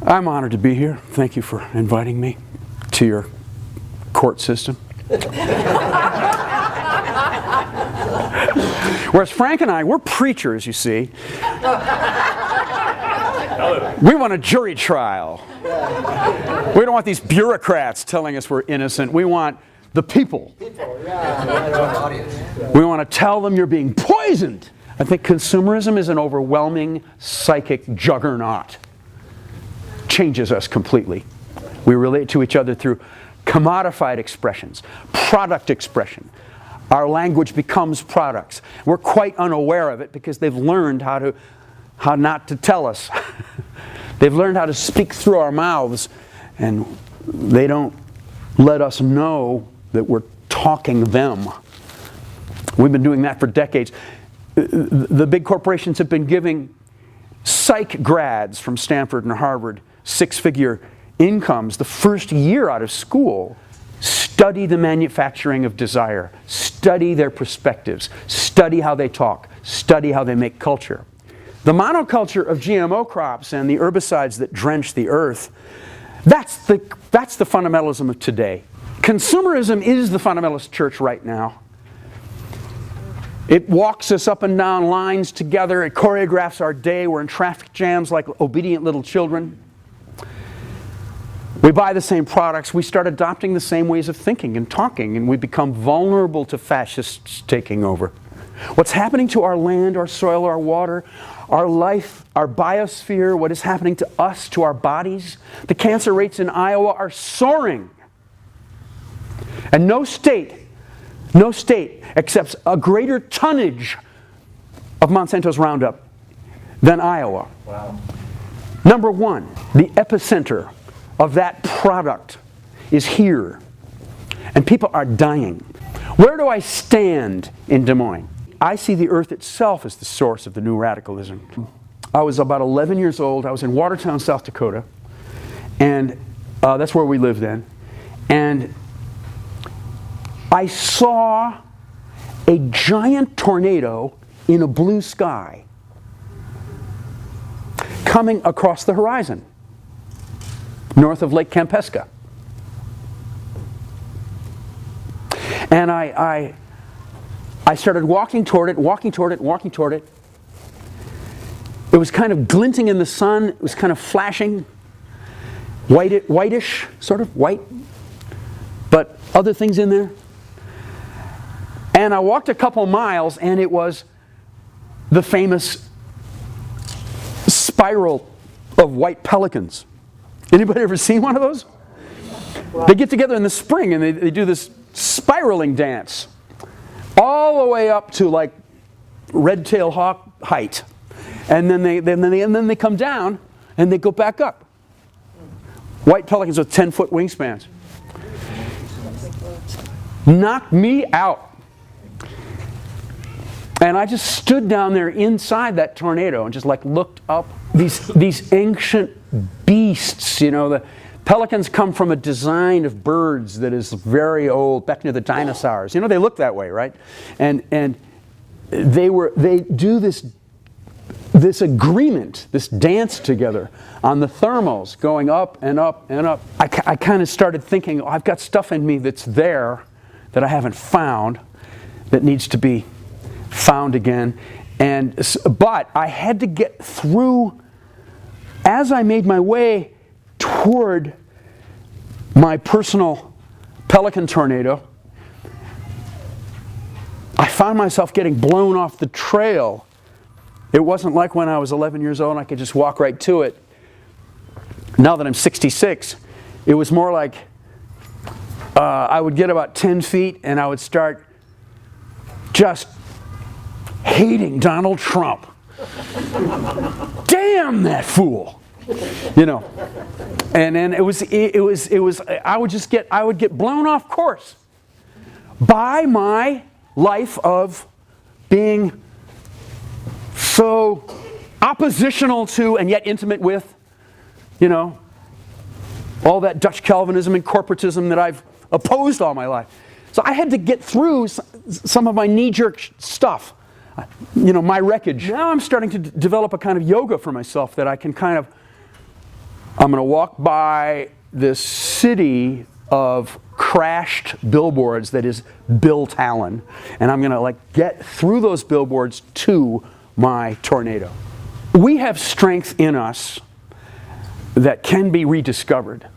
I'm honored to be here. Thank you for inviting me to your court system. Whereas Frank and I, we're preachers, you see. We want a jury trial. We don't want these bureaucrats telling us we're innocent. We want the people. We want to tell them you're being poisoned. I think consumerism is an overwhelming psychic juggernaut. Changes us completely. We relate to each other through commodified expressions, product expression. Our language becomes products. We're quite unaware of it because they've learned how not to tell us. They've learned how to speak through our mouths, and they don't let us know that we're talking them. We've been doing that for decades. The big corporations have been giving psych grads from Stanford and Harvard six-figure incomes the first year out of school. Study the manufacturing of desire. Study their perspectives. Study how they talk. Study how they make culture. The monoculture of GMO crops and the herbicides that drench the earth, that's the fundamentalism of today. Consumerism is the fundamentalist church right now. It walks us up and down lines together. It choreographs our day. We're in traffic jams like obedient little children. We buy the same products. We start adopting the same ways of thinking and talking, and we become vulnerable to fascists taking over. What's happening to our land, our soil, our water, our life, our biosphere, what is happening to us, to our bodies? The cancer rates in Iowa are soaring. And no state accepts a greater tonnage of Monsanto's Roundup than Iowa. Wow. Number one, the epicenter of that product is here. And people are dying. Where do I stand in Des Moines? I see the earth itself as the source of the new radicalism. I was about 11 years old. I was in Watertown, South Dakota. And that's where we lived then. And I saw a giant tornado in a blue sky coming across the horizon, north of Lake Campeska. And I started walking toward it. It was kind of glinting in the sun. It was kind of flashing, whitish, sort of white, but other things in there. And I walked a couple miles, and it was the famous spiral of white pelicans. Anybody ever seen one of those? They get together in the spring, and they do this spiraling dance all the way up to like red-tailed hawk height, and then they come down and they go back up. White pelicans with 10-foot wingspans. Knocked me out. And I just stood down there inside that tornado and just like looked up. These ancient beasts, you know, the pelicans come from a design of birds that is very old, back near the dinosaurs. You know, they look that way, right? And they do this agreement, this dance together on the thermals, going up and up and up. I kind of started thinking, oh, I've got stuff in me that's there that I haven't found that needs to be found again. But I had to get through. As I made my way toward my personal pelican tornado, I found myself getting blown off the trail. It wasn't like when I was 11 years old and I could just walk right to it. Now that I'm 66, it was more like I would get about 10 feet and I would start just hating Donald Trump. Damn that fool, you know. And then it was. I would get blown off course by my life of being so oppositional to and yet intimate with, you know, all that Dutch Calvinism and corporatism that I've opposed all my life. So I had to get through some of my knee-jerk stuff. You know, my wreckage. Now I'm starting to develop a kind of yoga for myself that I can kind of I'm going to walk by this city of crashed billboards that is Bill Talon, and I'm going to get through those billboards to my tornado. We have strength in us that can be rediscovered.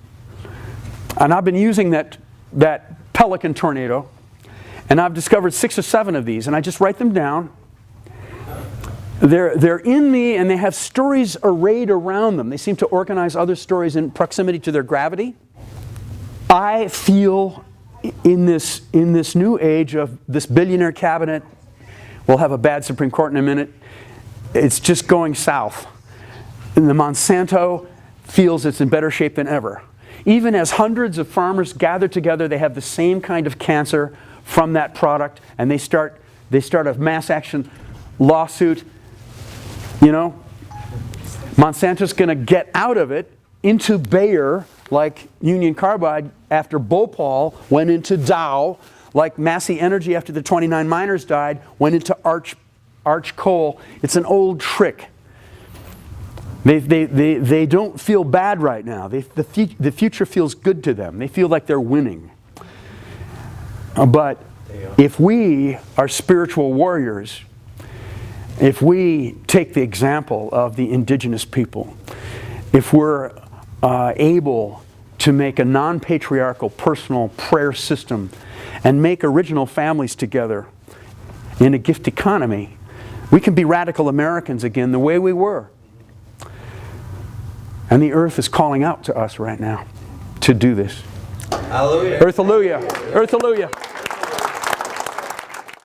And I've been using that Pelican tornado, and I've discovered 6 or 7 of these, and I just write them down. They're in me, and they have stories arrayed around them. They seem to organize other stories in proximity to their gravity. I feel in this new age of this billionaire cabinet, we'll have a bad Supreme Court in a minute, it's just going south. And the Monsanto feels it's in better shape than ever. Even as hundreds of farmers gather together, they have the same kind of cancer from that product, and they start a mass action lawsuit. You know, Monsanto's going to get out of it into Bayer, like Union Carbide after Bhopal went into Dow, like Massey Energy after the 29 miners died went into Arch Coal. It's an old trick. They don't feel bad right now. The future feels good to them. They feel like they're winning. But if we are spiritual warriors, if we take the example of the indigenous people, if we're able to make a non-patriarchal personal prayer system and make original families together in a gift economy, we can be radical Americans again the way we were. And the earth is calling out to us right now to do this. Hallelujah. Earth-alleluia. Earth-alleluia.